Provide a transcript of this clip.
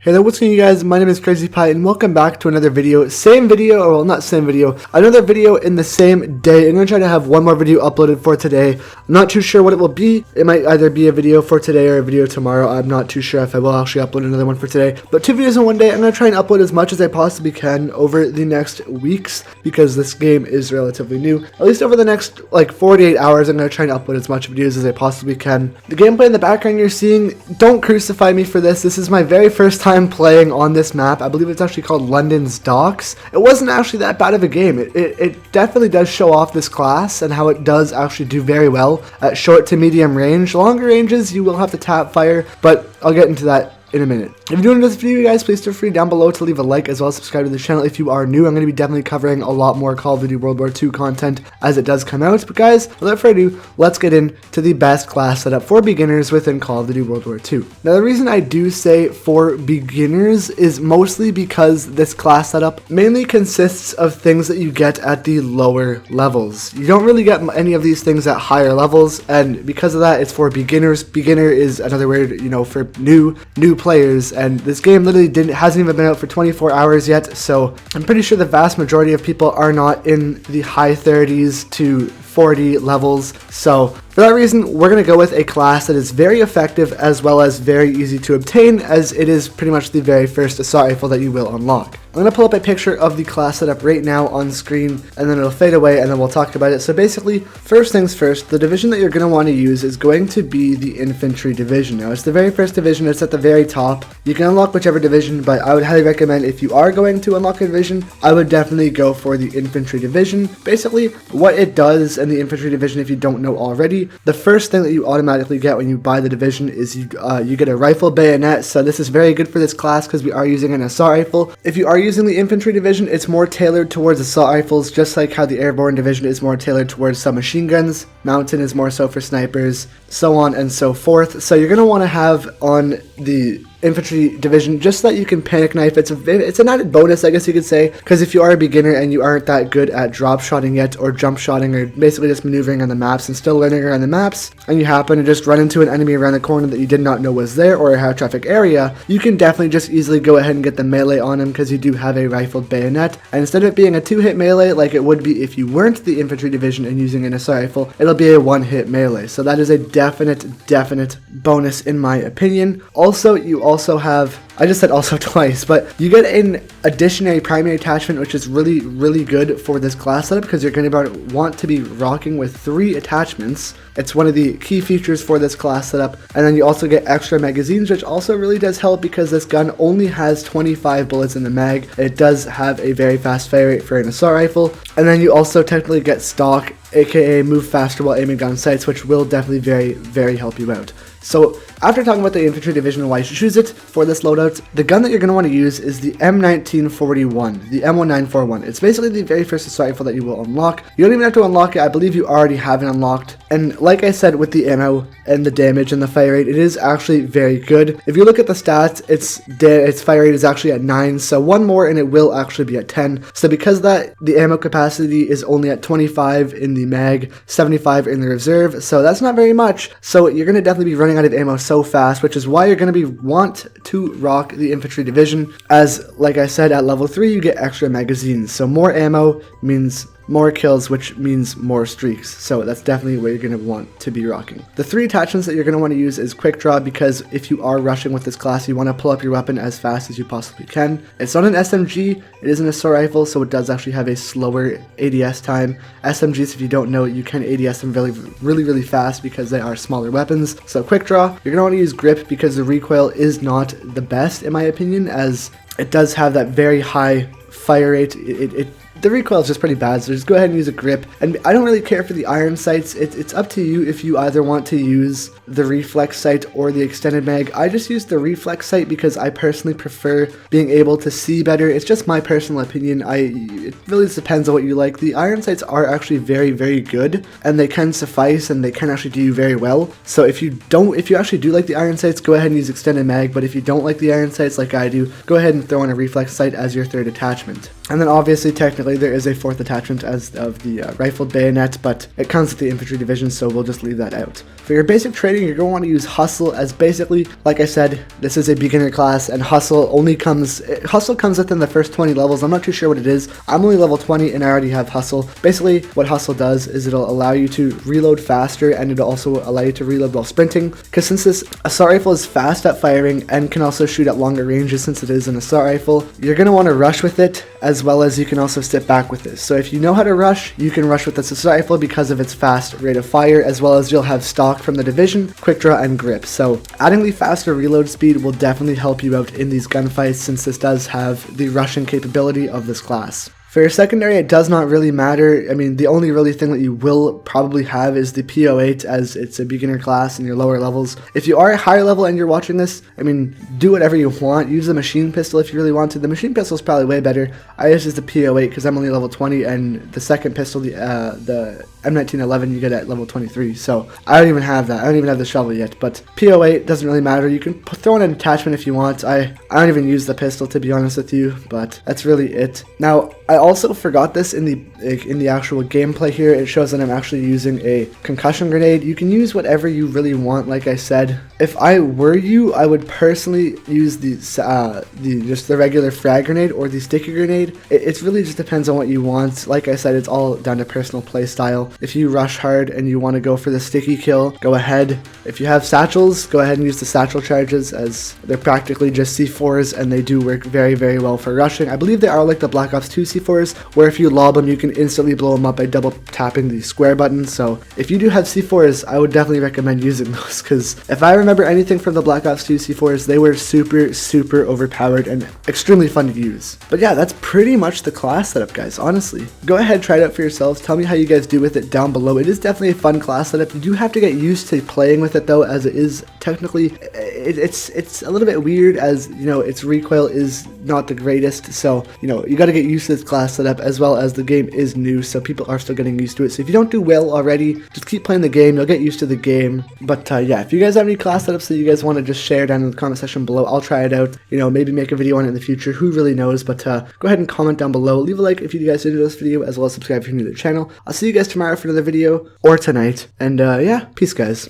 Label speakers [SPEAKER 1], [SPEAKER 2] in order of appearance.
[SPEAKER 1] Hey there, what's going on, you guys? My name is Crazy Pie and welcome back to another video. Same video, or well, not same video, another video in the same day. I'm going to try to have one more video uploaded for today. I'm not too sure what it will be. It might either be a video for today or a video tomorrow. I'm not too sure if I will actually upload another one for today. But 2 videos in one day. I'm going to try and upload as much as I possibly can over the next weeks because this game is relatively new. At least over the next like 48 hours, I'm going to try and upload as much videos as I possibly can. The gameplay in the background you're seeing, don't crucify me for this. This is my very first time playing on this map. I believe it's actually called London's Docks. It wasn't actually that bad of a game. It definitely does show off this class and how it does actually do very well at short to medium range. Longer ranges you will have to tap fire, but I'll get into that in a minute. If you're enjoying this video, guys, please feel free down below to leave a like as well as subscribe to the channel if you are new. I'm going to be definitely covering a lot more Call of Duty World War II content as it does come out. But guys, without further ado, let's get into the best class setup for beginners within Call of Duty World War II. Now, the reason I do say for beginners is mostly because this class setup mainly consists of things that you get at the lower levels. You don't really get any of these things at higher levels, and because of that, it's for beginners. Beginner is another word, for new players, and this game literally hasn't even been out for 24 hours yet, so I'm pretty sure the vast majority of people are not in the high 30s to 40 levels. So for that reason, we're going to go with a class that is very effective as well as very easy to obtain, as it is pretty much the very first assault rifle that you will unlock. I'm going to pull up a picture of the class setup right now on screen, and then it'll fade away and then we'll talk about it. So basically, first things first, the division that you're going to want to use is going to be the Infantry Division. Now, it's the very first division, it's at the very top. You can unlock whichever division, but I would highly recommend if you are going to unlock a division, I would definitely go for the Infantry Division. Basically, what it does in the Infantry Division, if you don't know already, the first thing that you automatically get when you buy the division is you get a rifle bayonet. So this is very good for this class because we are using an assault rifle. If you are using the Infantry Division, it's more tailored towards assault rifles, just like how the Airborne Division is more tailored towards submachine guns. Mountain is more so for snipers, so on and so forth. So you're going to want to have on the Infantry Division just so that you can panic knife. It's an added bonus, I guess you could say, because if you are a beginner and you aren't that good at drop shotting yet, or jump shotting, or basically just maneuvering on the maps and still learning around the maps, and you happen to just run into an enemy around the corner that you did not know was there, or a high traffic area, you can definitely just easily go ahead and get the melee on him because you do have a rifled bayonet. And instead of it being a 2-hit melee like it would be if you weren't the Infantry Division and using an assault rifle, it'll be a 1-hit melee. So that is a definite bonus in my opinion. Also, you also have, I just said also twice, but you get an additionary primary attachment, which is really good for this class setup because you're going to want to be rocking with 3 attachments. It's one of the key features for this class setup. And then you also get extra magazines, which also really does help because this gun only has 25 bullets in the mag. It does have a very fast fire rate for an assault rifle. And then you also technically get stock, aka move faster while aiming down sights, which will definitely very help you out. So after talking about the Infantry Division and why you should choose it for this loadout, the gun that you're going to want to use is the M1941, the M1941. It's basically the very first assault rifle that you will unlock. You don't even have to unlock it. I believe you already have it unlocked. And like I said, with the ammo and the damage and the fire rate, it is actually very good. If you look at the stats, its fire rate is actually at 9, so one more and it will actually be at 10. So because of that, the ammo capacity is only at 25 in the mag, 75 in the reserve, so that's not very much. So you're going to definitely be running out of ammo so fast, which is why you're going to want to rock the Infantry Division, as like I said, at level 3 you get extra magazines, so more ammo means more kills, which means more streaks. So that's definitely what you're going to want to be rocking. The 3 attachments that you're going to want to use is quick draw, because if you are rushing with this class, you want to pull up your weapon as fast as you possibly can. It's not an SMG, it is an assault rifle, so it does actually have a slower ADS time. SMGs, if you don't know, you can ADS them really fast because they are smaller weapons. So quick draw, you're going to want to use grip because the recoil is not the best in my opinion, as it does have that very high fire rate. The recoil is just pretty bad, so just go ahead and use a grip. And I don't really care for the iron sights. It's up to you if you either want to use the reflex sight or the extended mag. I just use the reflex sight because I personally prefer being able to see better. It's just my personal opinion. It really depends on what you like. The iron sights are actually very good, and they can suffice and they can actually do you very well. So if you actually do like the iron sights, go ahead and use extended mag. But if you don't like the iron sights like I do, go ahead and throw in a reflex sight as your 3rd attachment. And then obviously, technically, there is a 4th attachment as of the rifled bayonet, but it comes with the Infantry Division, so we'll just leave that out. For your basic training, you're going to want to use Hustle, as basically, like I said, this is a beginner class, and Hustle comes within the first 20 levels. I'm not too sure what it is. I'm only level 20, and I already have Hustle. Basically, what Hustle does is it'll allow you to reload faster, and it'll also allow you to reload while sprinting, because since this assault rifle is fast at firing and can also shoot at longer ranges since it is an assault rifle, you're going to want to rush with it, as well as you can also sit back with this. So if you know how to rush, you can rush with this assault rifle because of its fast rate of fire, as well as you'll have stock from the division, quick draw, and grip. So adding the faster reload speed will definitely help you out in these gunfights, since this does have the rushing capability of this class. For your secondary, it does not really matter. I mean, the only really thing that you will probably have is the P08, as it's a beginner class in your lower levels. If you are a higher level and you're watching this, I mean, do whatever you want. Use the machine pistol if you really want to. The machine pistol is probably way better. I use the P08 because I'm only level 20, and the second pistol, the M1911, you get at level 23. So I don't even have that. I don't even have the shovel yet. But P08 doesn't really matter. You can throw in an attachment if you want. I don't even use the pistol, to be honest with you, but that's really it. Now, I also forgot this in the actual gameplay here. It shows that I'm actually using a concussion grenade. You can use whatever you really want, like I said. If I were you, I would personally use just the regular frag grenade or the sticky grenade. It really just depends on what you want. Like I said, it's all down to personal play style. If you rush hard and you want to go for the sticky kill, go ahead. If you have satchels, go ahead and use the satchel charges, as they're practically just C4s and they do work very, very well for rushing. I believe they are like the Black Ops 2 C4s, where if you lob them, you can instantly blow them up by double tapping the square button. So if you do have C4s, I would definitely recommend using those, because if I remember anything from the Black Ops 2 C4s, they were super, super overpowered and extremely fun to use. But yeah, that's pretty much the class setup, guys, honestly. Go ahead, try it out for yourselves. Tell me how you guys do with it down below. It is definitely a fun class setup. You do have to get used to playing with it, though, as it is technically, it's a little bit weird, as, you know, its recoil is not the greatest. So, you know, you got to get used to this class setup, as well as the game is new, so people are still getting used to it. So if you don't do well already, just keep playing the game. You'll get used to the game. But yeah, if you guys have any class setups that you guys want to just share down in the comment section below, I'll try it out. You know, maybe make a video on it in the future. Who really knows? But go ahead and comment down below. Leave a like if you guys enjoyed this video, as well as subscribe if you're new to the channel. I'll see you guys tomorrow for another video, or tonight. And yeah, peace, guys.